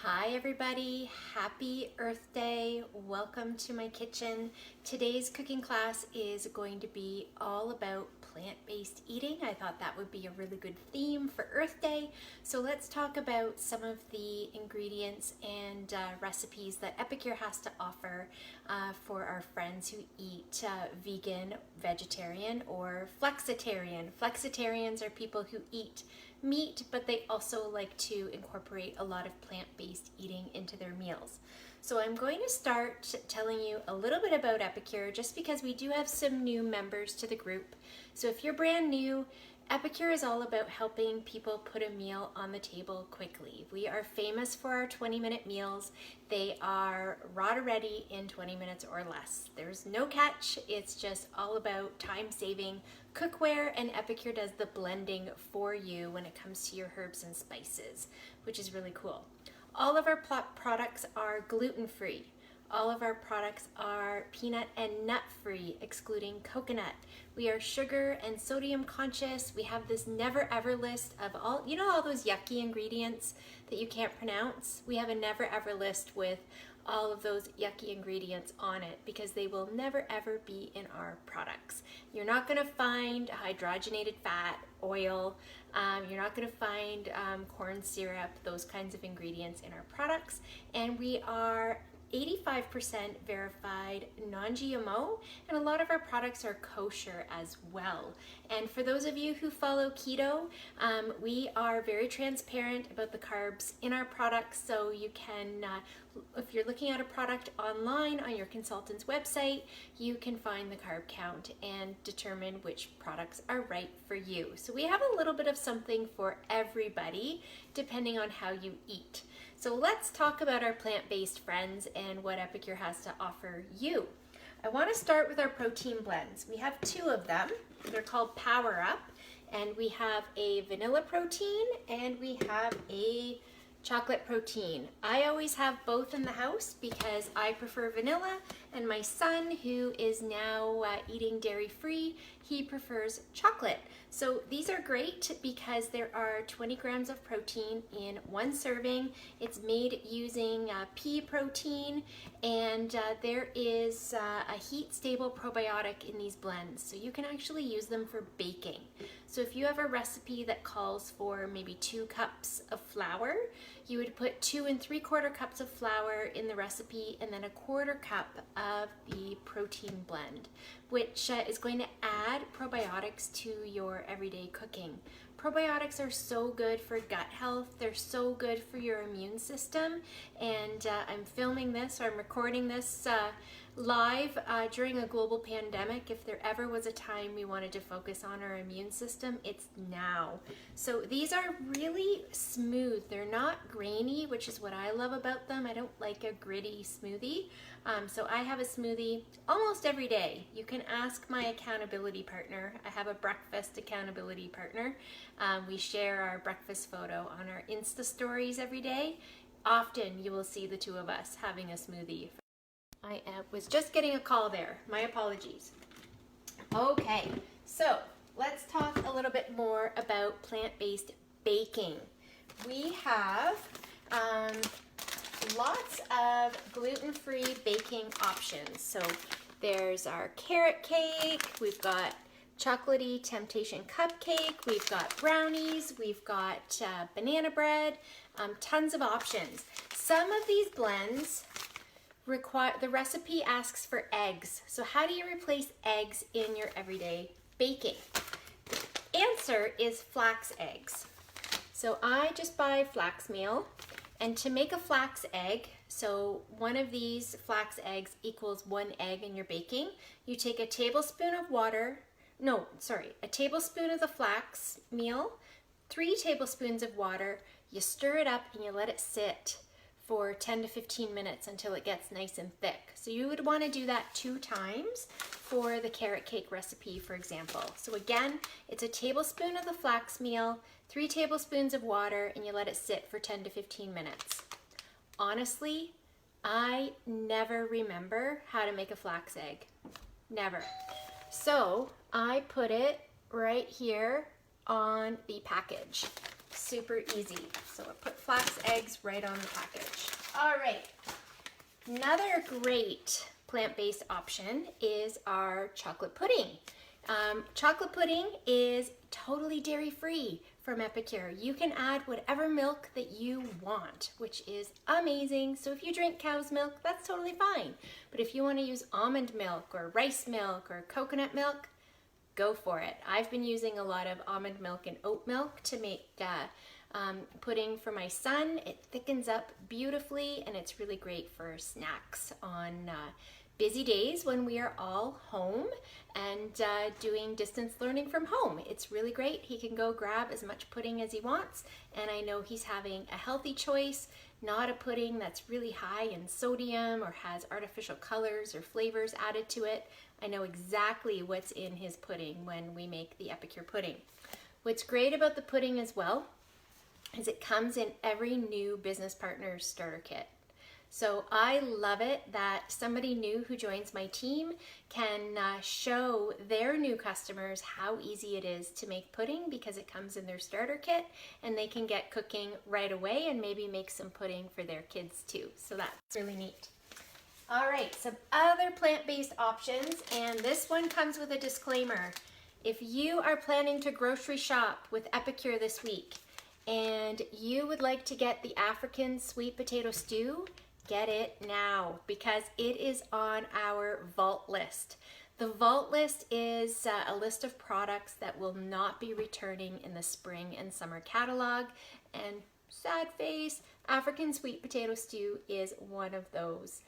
Hi everybody, happy Earth Day. Welcome to my kitchen. Today's cooking class is going to be all about plant-based eating. I thought that would be a really good theme for Earth Day. So let's talk about some of the ingredients and recipes that Epicure has to offer for our friends who eat vegan, vegetarian, or flexitarian. Flexitarians are people who eat meat, but they also like to incorporate a lot of plant-based eating into their meals. So I'm going to start telling you a little bit about Epicure just because we do have some new members to the group. So if you're brand new, Epicure is all about helping people put a meal on the table quickly. We are famous for our 20-minute meals. They are raw to ready in 20 minutes or less. There's no catch. It's just all about time saving cookware, and Epicure does the blending for you when it comes to your herbs and spices, which is really cool. All of our products are gluten-free. All of our products are peanut and nut-free, excluding coconut. We are sugar and sodium conscious. We have this never ever list of all those yucky ingredients that you can't pronounce? We have a never ever list with all of those yucky ingredients on it because they will never ever be in our products. You're not gonna find hydrogenated fat, oil, you're not gonna find corn syrup, those kinds of ingredients in our products. And we are 85% verified non-GMO, and a lot of our products are kosher as well. And for those of you who follow keto, we are very transparent about the carbs in our products, so you can, if you're looking at a product online on your consultant's website, you can find the carb count and determine which products are right for you. So we have a little bit of something for everybody, depending on how you eat. So let's talk about our plant-based friends and what Epicure has to offer you. I want to start with our protein blends. We have two of them. They're called Power Up, and we have a vanilla protein and we have a chocolate protein. I always have both in the house because I prefer vanilla, and my son, who is now eating dairy-free, he prefers chocolate. So these are great because there are 20 grams of protein in one serving. It's made using pea protein, and there is a heat-stable probiotic in these blends, so you can actually use them for baking. So if you have a recipe that calls for maybe 2 cups of flour, you would put 2 3/4 cups of flour in the recipe and then 1/4 cup of the protein blend, which is going to add probiotics to your everyday cooking. Probiotics are so good for gut health. They're so good for your immune system. And I'm filming this, or I'm recording this live during a global pandemic. If there ever was a time we wanted to focus on our immune system, it's now. So these are really smooth. They're not grainy, which is what I love about them. I don't like a gritty smoothie. So I have a smoothie almost every day. You can ask my accountability partner. I have a breakfast accountability partner. We share our breakfast photo on our Insta stories every day. Often you will see the two of us having a smoothie. I was just getting a call there. My apologies. Okay, so let's talk a little bit more about plant-based baking. We have lots of gluten-free baking options. So there's our carrot cake, we've got chocolatey temptation cupcake, we've got brownies, we've got banana bread, tons of options. Some of these blends the recipe asks for eggs. So how do you replace eggs in your everyday baking? The answer is flax eggs. So I just buy flax meal, and to make a flax egg, so one of these flax eggs equals 1 egg in your baking, you take a tablespoon of a tablespoon of the flax meal, 3 tablespoons of water, you stir it up and you let it sit for 10 to 15 minutes until it gets nice and thick. So you would want to do that 2 times for the carrot cake recipe, for example. So again, it's a tablespoon of the flax meal, 3 tablespoons of water, and you let it sit for 10 to 15 minutes. Honestly, I never remember how to make a flax egg. Never. So I put it right here on the package. super easy. So I put flax eggs right on the package. All right, another great plant-based option is our chocolate pudding. Chocolate pudding is totally dairy-free from Epicure. You can add whatever milk that you want, which is amazing. So if you drink cow's milk, that's totally fine. But if you want to use almond milk or rice milk or coconut milk, go for it. I've been using a lot of almond milk and oat milk to make pudding for my son. It thickens up beautifully and it's really great for snacks on busy days when we are all home and doing distance learning from home. It's really great. He can go grab as much pudding as he wants, and I know he's having a healthy choice, not a pudding that's really high in sodium or has artificial colors or flavors added to it. I know exactly what's in his pudding when we make the Epicure pudding. What's great about the pudding as well is it comes in every new business partner's starter kit. So I love it that somebody new who joins my team can show their new customers how easy it is to make pudding because it comes in their starter kit and they can get cooking right away and maybe make some pudding for their kids too. So that's really neat. All right, some other plant-based options, and this one comes with a disclaimer. If you are planning to grocery shop with Epicure this week and you would like to get the African sweet potato stew, get it now because it is on our vault list. The vault list is a list of products that will not be returning in the spring and summer catalog, and sad face, African sweet potato stew is one of those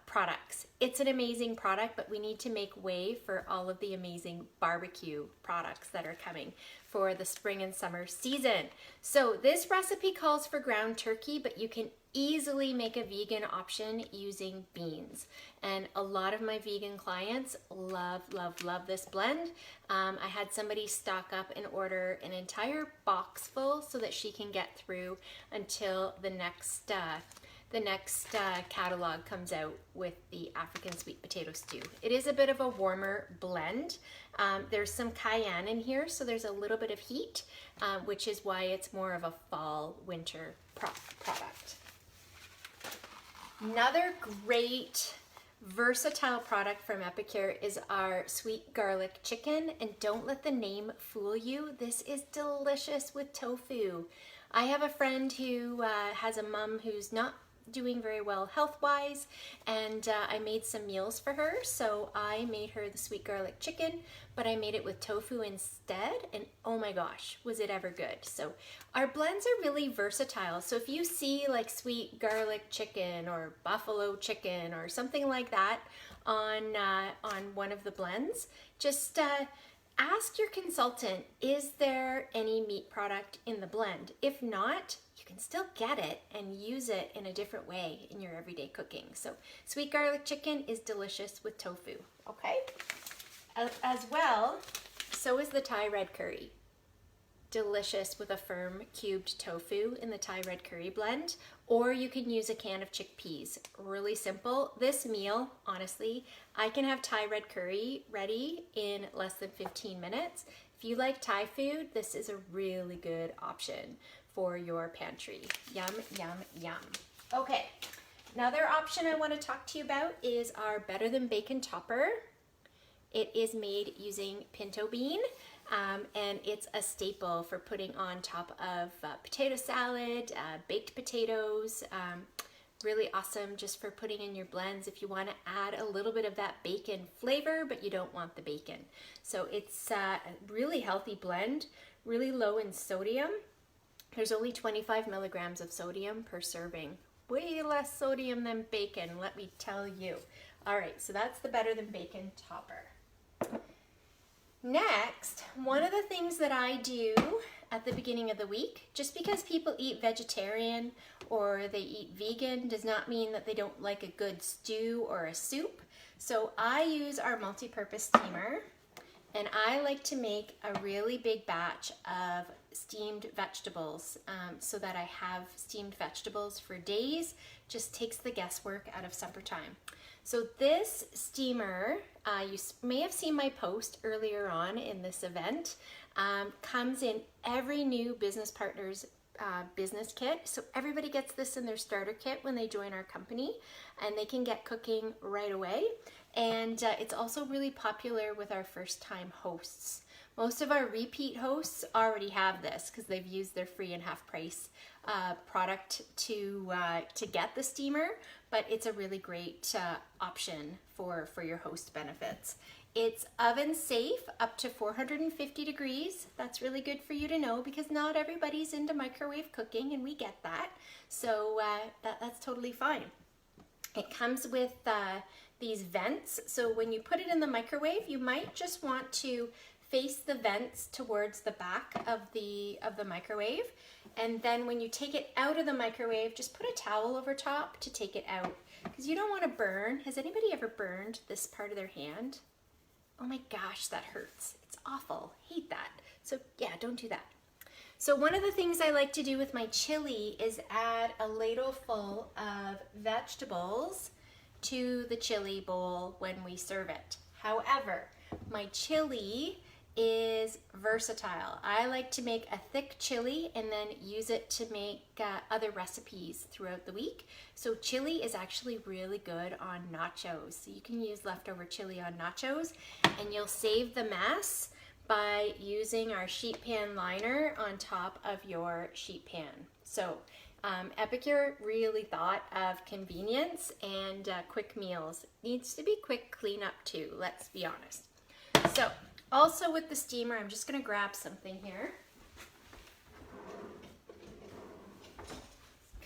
products. It's an amazing product, but we need to make way for all of the amazing barbecue products that are coming for the spring and summer season. So this recipe calls for ground turkey, but you can easily make a vegan option using beans. And a lot of my vegan clients love, love, love this blend. I had somebody stock up and order an entire box full so that she can get through until the next catalog comes out with the African sweet potato stew. It is a bit of a warmer blend. There's some cayenne in here, so there's a little bit of heat, which is why it's more of a fall winter product. Another great versatile product from Epicure is our sweet garlic chicken, and don't let the name fool you. This is delicious with tofu. I have a friend who has a mom who's not doing very well health-wise, and I made some meals for her. So I made her the sweet garlic chicken, but I made it with tofu instead, and oh my gosh, was it ever good. So our blends are really versatile. So if you see like sweet garlic chicken or buffalo chicken or something like that on one of the blends, just ask your consultant, is there any meat product in the blend? If not, you can still get it and use it in a different way in your everyday cooking. So sweet garlic chicken is delicious with tofu, okay? As well, so is the Thai red curry. Delicious with a firm cubed tofu in the Thai red curry blend, or you can use a can of chickpeas. Really simple. This meal, honestly, I can have Thai red curry ready in less than 15 minutes. If you like Thai food, this is a really good option for your pantry. Yum, yum, yum. Okay, another option I want to talk to you about is our Better Than Bacon topper. It is made using pinto bean. And it's a staple for putting on top of potato salad, baked potatoes. Really awesome just for putting in your blends if you want to add a little bit of that bacon flavor, but you don't want the bacon. So it's a really healthy blend, really low in sodium. There's only 25 milligrams of sodium per serving. Way less sodium than bacon, let me tell you. All right, so that's the Better Than Bacon topper. Next, one of the things that I do at the beginning of the week, just because people eat vegetarian or they eat vegan does not mean that they don't like a good stew or a soup. So I use our multi-purpose steamer, and I like to make a really big batch of steamed vegetables so that I have steamed vegetables for days. Just takes the guesswork out of supper time. So this steamer, you may have seen my post earlier on in this event. Comes in every new business partner's business kit. So everybody gets this in their starter kit when they join our company, and they can get cooking right away. And it's also really popular with our first-time hosts. Most of our repeat hosts already have this because they've used their free and half price product to get the steamer, but it's a really great option for your host benefits. It's oven safe up to 450 degrees. That's really good for you to know because not everybody's into microwave cooking, and we get that. So that's totally fine. It comes with these vents. So when you put it in the microwave, you might just want to face the vents towards the back of the microwave. And then when you take it out of the microwave, just put a towel over top to take it out because you don't want to burn. Has anybody ever burned this part of their hand? Oh my gosh, that hurts. It's awful. Hate that. So yeah, don't do that. So one of the things I like to do with my chili is add a ladle full of vegetables to the chili bowl when we serve it. However, my chili is versatile. I like to make a thick chili and then use it to make other recipes throughout the week. So chili is actually really good on nachos. So you can use leftover chili on nachos, and you'll save the mess by using our sheet pan liner on top of your sheet pan. So Epicure really thought of convenience and quick meals. Needs to be quick cleanup too, let's be honest. So also with the steamer, I'm just going to grab something here.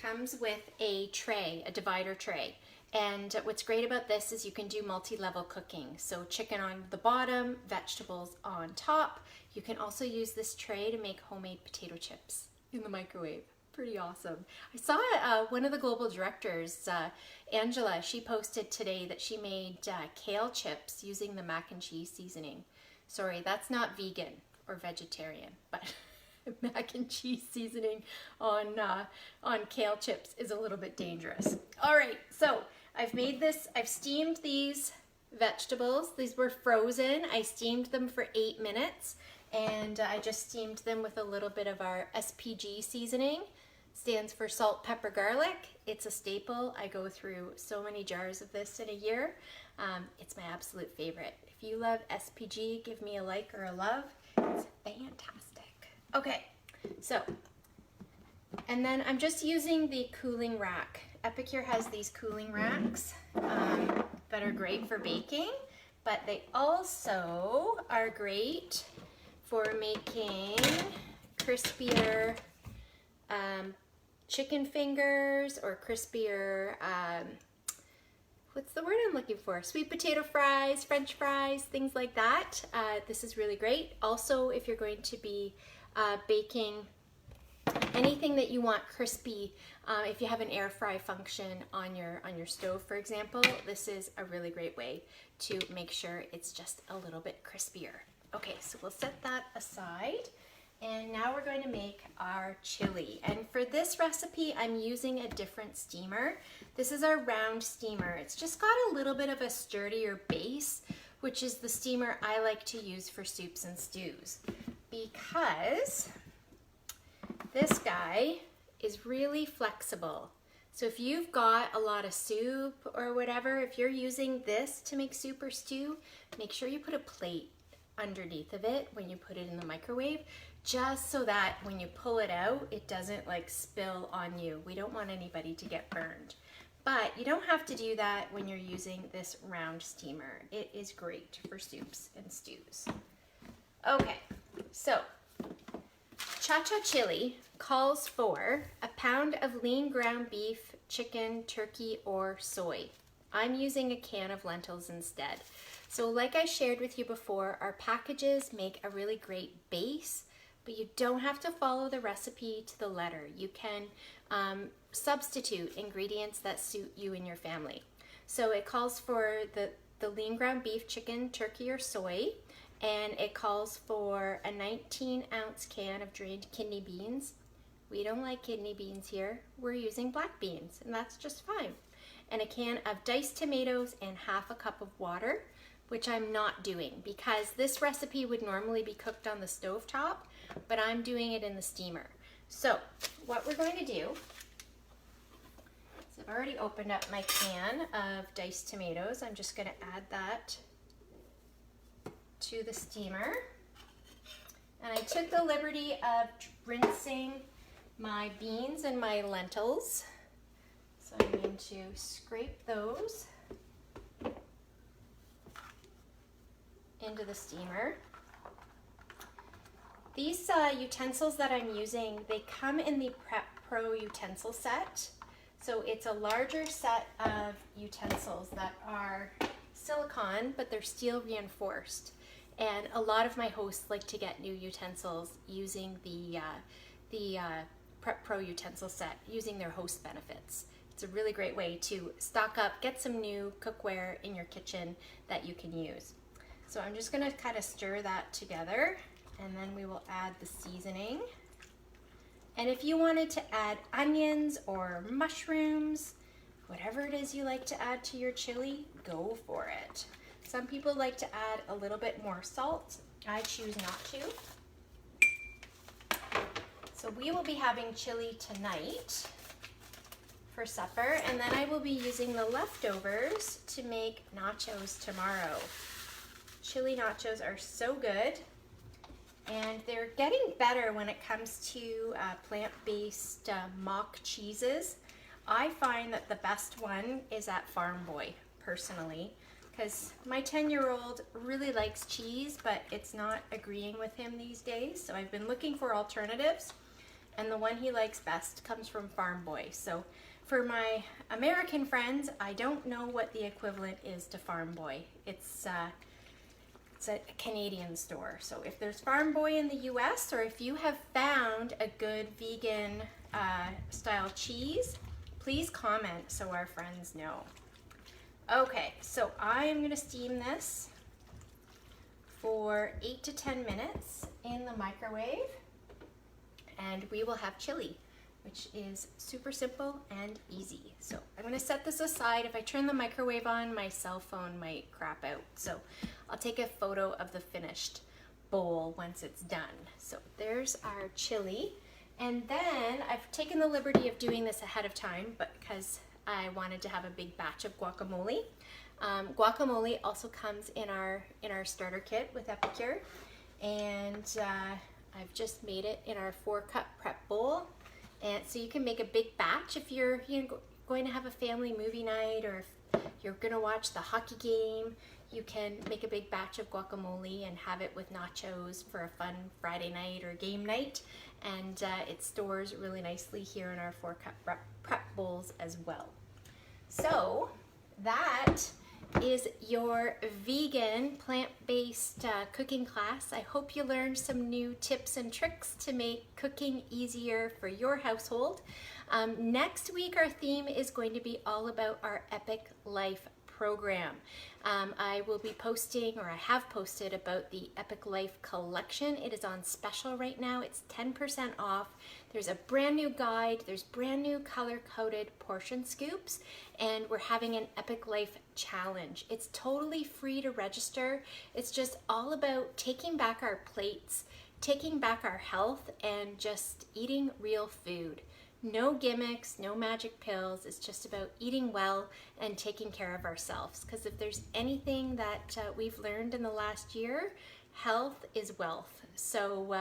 Comes with a tray, a divider tray. And what's great about this is you can do multi-level cooking. So chicken on the bottom, vegetables on top. You can also use this tray to make homemade potato chips in the microwave. Pretty awesome. I saw one of the global directors, Angela, she posted today that she made kale chips using the mac and cheese seasoning. Sorry, that's not vegan or vegetarian, but mac and cheese seasoning on kale chips is a little bit dangerous. All right, so I've made this, I've steamed these vegetables. These were frozen. I steamed them for 8 minutes, and I just steamed them with a little bit of our SPG seasoning. Stands for salt, pepper, garlic. It's a staple. I go through so many jars of this in a year. It's my absolute favorite. If you love SPG, give me a like or a love. It's fantastic. Okay, so, and then I'm just using the cooling rack. Epicure has these cooling racks that are great for baking, but they also are great for making crispier chicken fingers or crispier, what's the word I'm looking for? Sweet potato fries, French fries, things like that. This is really great. Also, if you're going to be baking anything that you want crispy, if you have an air fry function on your stove, for example, this is a really great way to make sure it's just a little bit crispier. Okay, so we'll set that aside. And now we're going to make our chili. And for this recipe, I'm using a different steamer. This is our round steamer. It's just got a little bit of a sturdier base, which is the steamer I like to use for soups and stews, because this guy is really flexible. So if you've got a lot of soup or whatever, if you're using this to make soup or stew, make sure you put a plate underneath of it when you put it in the microwave, just so that when you pull it out, it doesn't like spill on you. We don't want anybody to get burned. But you don't have to do that when you're using this round steamer. It is great for soups and stews. Okay, so Cha-Cha Chili calls for a pound of lean ground beef, chicken, turkey, or soy. I'm using a can of lentils instead. So like I shared with you before, our packages make a really great base, but you don't have to follow the recipe to the letter. You can substitute ingredients that suit you and your family. So it calls for the lean ground beef, chicken, turkey, or soy, and it calls for a 19-ounce can of drained kidney beans. We don't like kidney beans here. We're using black beans, and that's just fine. And a can of diced tomatoes and half a cup of water. which I'm not doing because this recipe would normally be cooked on the stovetop, but I'm doing it in the steamer. So what we're going to do is I've already opened up my can of diced tomatoes. I'm just going to add that to the steamer. And I took the liberty of rinsing my beans and my lentils. So I'm going to scrape those into the steamer. These utensils that I'm using, they come in the Prep Pro utensil set. So it's a larger set of utensils that are silicone, but they're steel reinforced. And a lot of my hosts like to get new utensils using the Prep Pro utensil set, using their host benefits. It's a really great way to stock up, get some new cookware in your kitchen that you can use. So I'm just gonna kind of stir that together, and then we will add the seasoning. And if you wanted to add onions or mushrooms, whatever it is you like to add to your chili, go for it. Some people like to add a little bit more salt. I choose not to. So we will be having chili tonight for supper, and then I will be using the leftovers to make nachos tomorrow. Chili nachos are so good, and they're getting better when it comes to plant-based mock cheeses. I find that the best one is at Farm Boy, personally, because my 10-year-old really likes cheese, but it's not agreeing with him these days. So I've been looking for alternatives, and the one he likes best comes from Farm Boy. So for my American friends, I don't know what the equivalent is to Farm Boy. It's a Canadian store. So if there's Farm Boy in the US, or if you have found a good vegan style cheese, please comment so our friends know. Okay, so I am gonna steam this for 8 to 10 minutes in the microwave, and we will have chili, which is super simple and easy. So I'm gonna set this aside. If I turn the microwave on, my cell phone might crap out. So I'll take a photo of the finished bowl once it's done. So there's our chili. And then I've taken the liberty of doing this ahead of time, but because I wanted to have a big batch of guacamole. Guacamole also comes in our starter kit with Epicure, and I've just made it in our 4-cup prep bowl. And so you can make a big batch if you're going to have a family movie night, or if you're going to watch the hockey game. You can make a big batch of guacamole and have it with nachos for a fun Friday night or game night. And it stores really nicely here in our 4-cup prep bowls as well. So that is your vegan plant-based cooking class. I hope you learned some new tips and tricks to make cooking easier for your household. Next week our theme is going to be all about our Epic Life program. I will be posting, or I have posted, about the Epic Life collection. It is on special right now. It's 10% off. There's a brand new guide. There's brand new color-coded portion scoops, and we're having an Epic Life challenge. It's totally free to register. It's just all about taking back our plates, taking back our health, and just eating real food. No gimmicks, no magic pills. It's just about eating well and taking care of ourselves. Because if there's anything that we've learned in the last year, health is wealth. So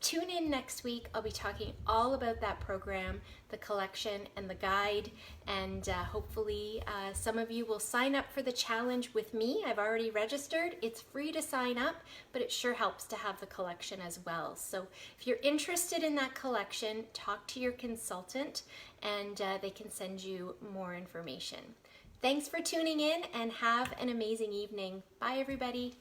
tune in next week. I'll be talking all about that program, the collection, and the guide. And hopefully some of you will sign up for the challenge with me. I've already registered. It's free to sign up, but it sure helps to have the collection as well. So if you're interested in that collection, talk to your consultant, and they can send you more information. Thanks for tuning in, and have an amazing evening. Bye, everybody.